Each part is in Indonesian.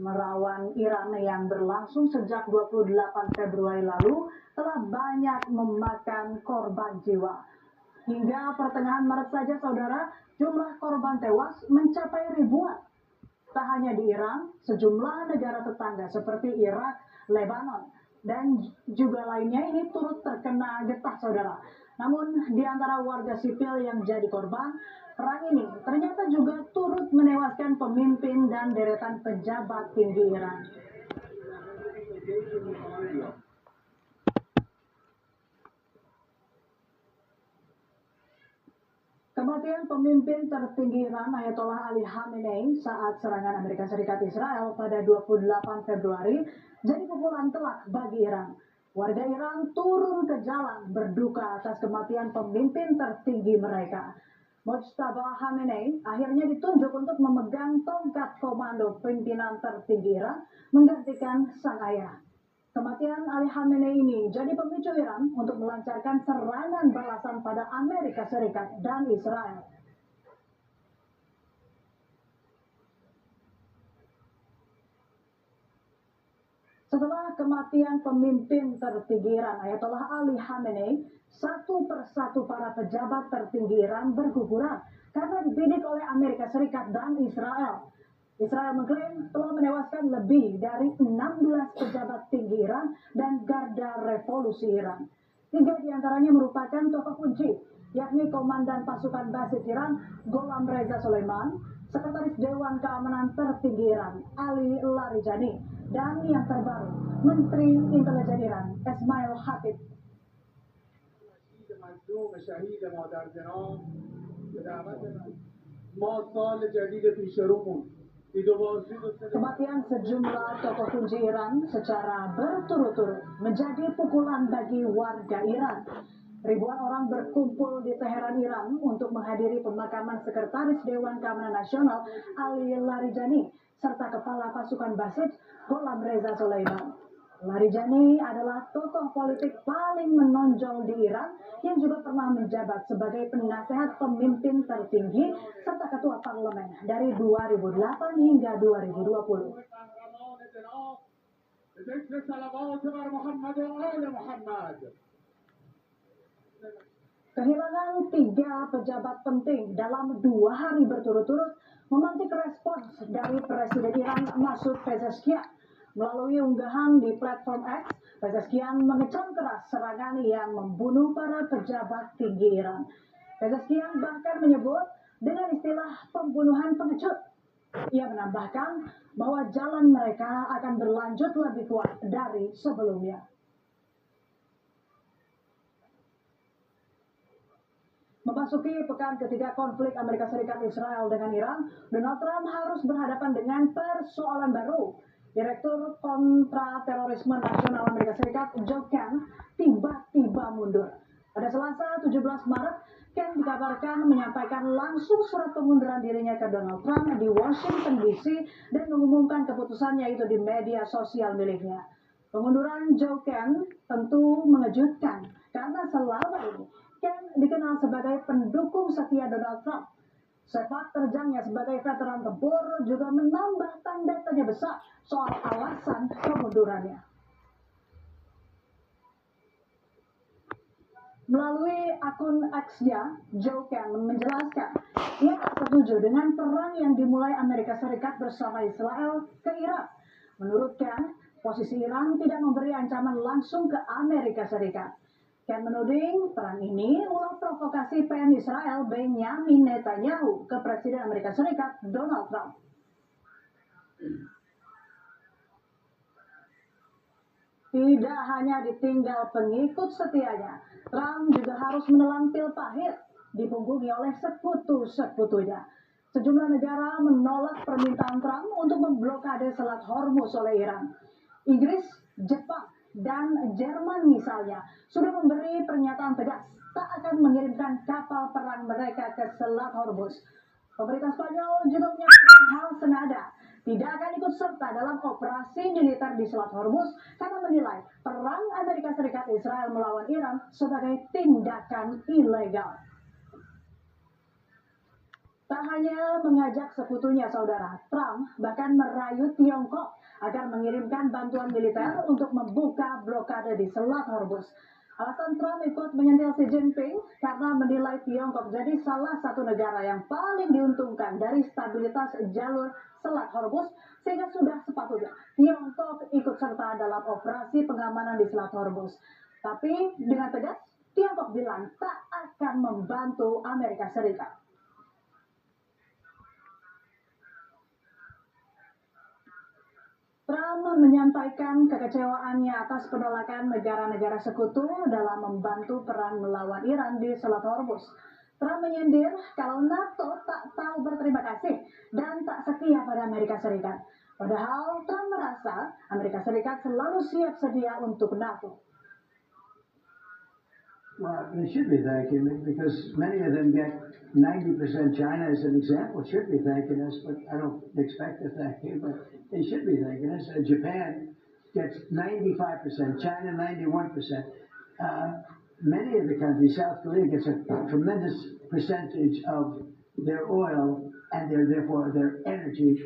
melawan Iran yang berlangsung sejak 28 Februari lalu telah banyak memakan korban jiwa. Hingga pertengahan Maret saja, saudara, jumlah korban tewas mencapai ribuan. Tak hanya di Iran, sejumlah negara tetangga seperti Irak, Lebanon, dan juga lainnya ini turut terkena getah, saudara. Namun di antara warga sipil yang jadi korban, perang ini ternyata juga turut menewaskan pemimpin dan deretan pejabat tinggi Iran. Kematian pemimpin tertinggi Iran Ayatollah Ali Khamenei saat serangan Amerika Serikat Israel pada 28 Februari jadi pukulan telak bagi Iran. Warga Iran turun ke jalan berduka atas kematian pemimpin tertinggi mereka. Mojtaba Khamenei akhirnya ditunjuk untuk memegang tongkat komando pimpinan tertinggi Iran menggantikan sang ayah. Kematian Ali Khamenei ini jadi pemicu Iran untuk melancarkan serangan balasan pada Amerika Serikat dan Israel. Setelah kematian pemimpin tertinggi Iran Ayatollah Ali Khamenei, satu persatu para pejabat tertinggi Iran berguguran karena dibidik oleh Amerika Serikat dan Israel. Israel mengklaim telah menewaskan lebih dari 16 pejabat tinggi Iran dan garda revolusi Iran. 3 diantaranya merupakan tokoh kunci, yakni Komandan Pasukan Basis Iran Gholam Reza Soleiman, Sekretaris Dewan Keamanan Tertinggi Iran Ali Larijani, dan yang terbaru Menteri Intelijen Iran Esmail Khatib. Kematian sejumlah tokoh kunci Iran secara berturut-turut menjadi pukulan bagi warga Iran. Ribuan orang berkumpul di Teheran, Iran untuk menghadiri pemakaman Sekretaris Dewan Keamanan Nasional Ali Larijani serta Kepala Pasukan Basis Gholam Reza Soleiman. Larijani adalah tokoh politik paling menonjol di Iran yang juga pernah menjabat sebagai penasehat pemimpin tertinggi serta ketua parlemen dari 2008 hingga 2020. Kehilangan 3 pejabat penting dalam 2 hari berturut-turut memantik respons dari Presiden Iran Masoud Pezeshkian. Melalui unggahan di platform X, Pezeshkian mengecam keras serangan yang membunuh para pejabat tinggi Iran. Pezeshkian bahkan menyebut dengan istilah pembunuhan pengecut. Ia menambahkan bahwa jalan mereka akan berlanjut lebih kuat dari sebelumnya. Memasuki pekan ketiga konflik Amerika Serikat Israel dengan Iran, Donald Trump harus berhadapan dengan persoalan baru. Direktur Kontraterorisme Nasional Amerika Serikat Joe Kent tiba-tiba mundur. Pada Selasa 17 Maret, Kent dikabarkan menyampaikan langsung surat pengunduran dirinya ke Donald Trump di Washington DC dan mengumumkan keputusannya itu di media sosial miliknya. Pengunduran Joe Kent tentu mengejutkan karena selama ini Kent dikenal sebagai pendukung setia Donald Trump. Sepak terjangnya sebagai veteran tempur juga menambah tanda tanya besar soal alasan kemundurannya. Melalui akun X-nya, Joe Kent menjelaskan ia tak setuju dengan perang yang dimulai Amerika Serikat bersama Israel ke Irak. Menurut Kent, posisi Iran tidak memberi ancaman langsung ke Amerika Serikat. Kent menuding perang ini ulah provokasi PM Israel Benjamin Netanyahu ke Presiden Amerika Serikat Donald Trump. Tidak hanya ditinggal pengikut setianya, Trump juga harus menelan pil pahit dipunggungi oleh sekutu-sekutunya. Sejumlah negara menolak permintaan Trump untuk memblokade Selat Hormuz oleh Iran. Inggris, Jepang, dan Jerman misalnya sudah memberi pernyataan tegas tak akan mengirimkan kapal perang mereka ke Selat Hormuz. Pemerintah Spanyol juga menyatakan hal senada, tidak akan ikut serta dalam operasi militer di Selat Hormuz karena menilai perang Amerika Serikat Israel melawan Iran sebagai tindakan ilegal. Tak hanya mengajak sekutunya saudara, Trump bahkan merayu Tiongkok agar mengirimkan bantuan militer untuk membuka blokade di Selat Hormuz. Alasan Trump ikut menyentil Xi Jinping karena menilai Tiongkok jadi salah satu negara yang paling diuntungkan dari stabilitas jalur Selat Hormuz, sehingga sudah sepatutnya Tiongkok ikut serta dalam operasi pengamanan di Selat Hormuz. Tapi dengan tegas, Tiongkok bilang tak akan membantu Amerika Serikat. Trump menyampaikan kekecewaannya atas penolakan negara-negara sekutu dalam membantu perang melawan Iran di Selat Hormuz. Trump menyindir kalau NATO tak tahu berterima kasih dan tak setia pada Amerika Serikat. Padahal Trump merasa Amerika Serikat selalu siap sedia untuk NATO. Well, they should be thanking it because many of them get 90%. China as an example should be thanking us, but I don't expect to thank you, but they should be thanking us. Japan gets 95%, China 91%. Many of the countries, South Korea gets a tremendous percentage of their oil and therefore their energy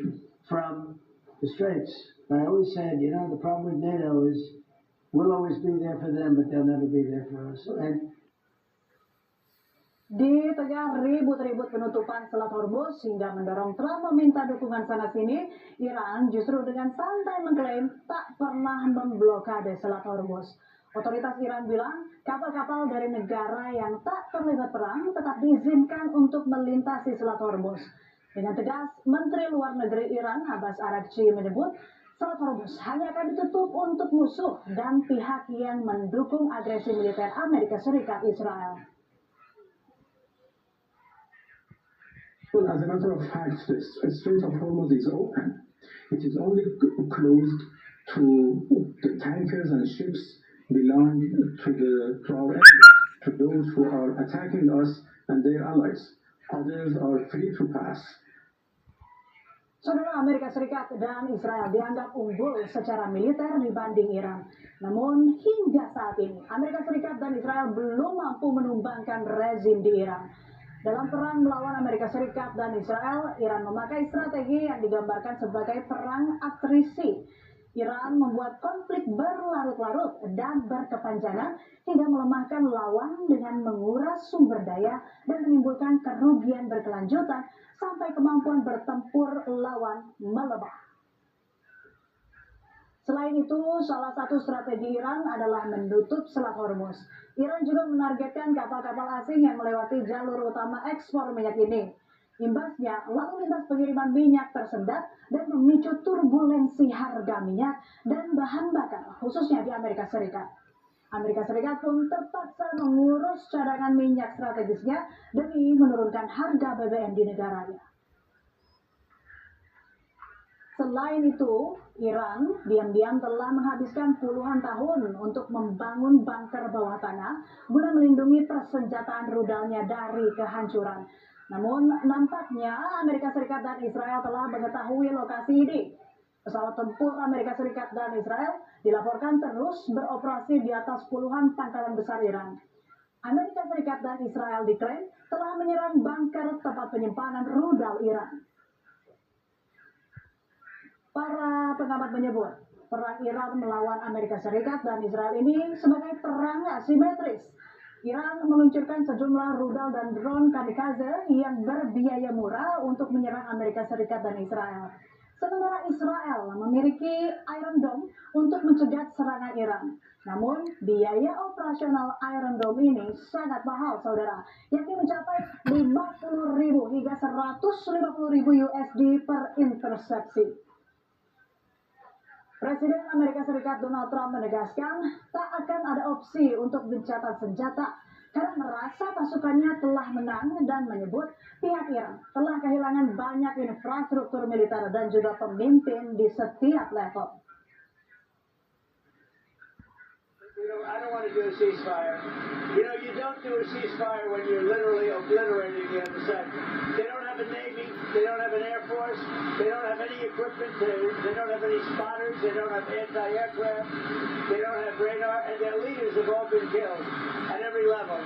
from the Straits. I always said, the problem with NATO is we'll always be there for them, but they'll never be there for us. Di tengah ribut-ribut penutupan Selat Hormuz hingga mendorong Trump meminta dukungan sana-sini, Iran justru dengan santai mengklaim tak pernah memblokade Selat Hormuz. Otoritas Iran bilang kapal-kapal dari negara yang tak terlibat perang tetap diizinkan untuk melintasi Selat Hormuz. Dengan tegas, Menteri Luar Negeri Iran Abbas Araghchi menyebut Selat Hormuz hanya akan ditutup untuk musuh dan pihak yang mendukung agresi militer Amerika Serikat Israel. Well, as a matter of fact, the Strait of Hormuz is open. It is only closed to the tankers and ships belong to our enemies, to those who are attacking us and their allies. Others are free to pass. Saudara, Amerika Serikat dan Israel dianggap unggul secara militer dibanding Iran. Namun hingga saat ini, Amerika Serikat dan Israel belum mampu menumbangkan rezim di Iran. Dalam perang melawan Amerika Serikat dan Israel, Iran memakai strategi yang digambarkan sebagai perang atrisi. Iran membuat konflik berlarut-larut dan berkepanjangan hingga melemahkan lawan dengan menguras sumber daya dan menimbulkan kerugian berkelanjutan sampai kemampuan bertempur lawan melemah. Selain itu, salah satu strategi Iran adalah menutup Selat Hormuz. Iran juga menargetkan kapal-kapal asing yang melewati jalur utama ekspor minyak ini. Imbasnya, lalu lintas pengiriman minyak tersendat dan memicu turbulensi harga minyak dan bahan bakar, khususnya di Amerika Serikat. Amerika Serikat pun terpaksa mengurus cadangan minyak strategisnya demi menurunkan harga BBM di negaranya. Selain itu, Iran diam-diam telah menghabiskan puluhan tahun untuk membangun bunker bawah tanah guna melindungi persenjataan rudalnya dari kehancuran. Namun, nampaknya Amerika Serikat dan Israel telah mengetahui lokasi ini. Pesawat tempur Amerika Serikat dan Israel dilaporkan terus beroperasi di atas puluhan pangkalan besar Iran. Amerika Serikat dan Israel diklaim telah menyerang bunker tempat penyimpanan rudal Iran. Para pengamat menyebut, perang Iran melawan Amerika Serikat dan Israel ini sebagai perang asimetris. Iran meluncurkan sejumlah rudal dan drone kamikaze yang berbiaya murah untuk menyerang Amerika Serikat dan Israel. Sementara Israel memiliki Iron Dome untuk mencegah serangan Iran. Namun, biaya operasional Iron Dome ini sangat mahal, saudara, yakni mencapai 50.000 hingga 150.000 USD per intersepsi. Presiden Amerika Serikat Donald Trump menegaskan tak akan ada opsi untuk gencatan senjata karena merasa pasukannya telah menang dan menyebut pihak Iran telah kehilangan banyak infrastruktur militer dan juga pemimpin di setiap level. I don't want to do a ceasefire. You don't do a ceasefire when you're literally obliterating the other side. They don't have a Navy, they don't have an Air Force, they don't have any equipment, they don't have any spotters, they don't have anti-aircraft, they don't have radar, and their leaders have all been killed at every level.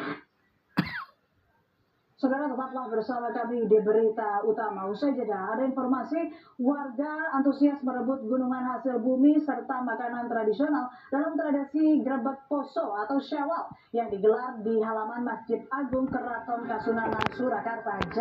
Saudara, tetaplah bersama kami di berita utama. Usai jeda, ada informasi warga antusias merebut gunungan hasil bumi serta makanan tradisional dalam tradisi Grebek Poso atau Syawal yang digelar di halaman Masjid Agung Keraton Kasunanan, Surakarta.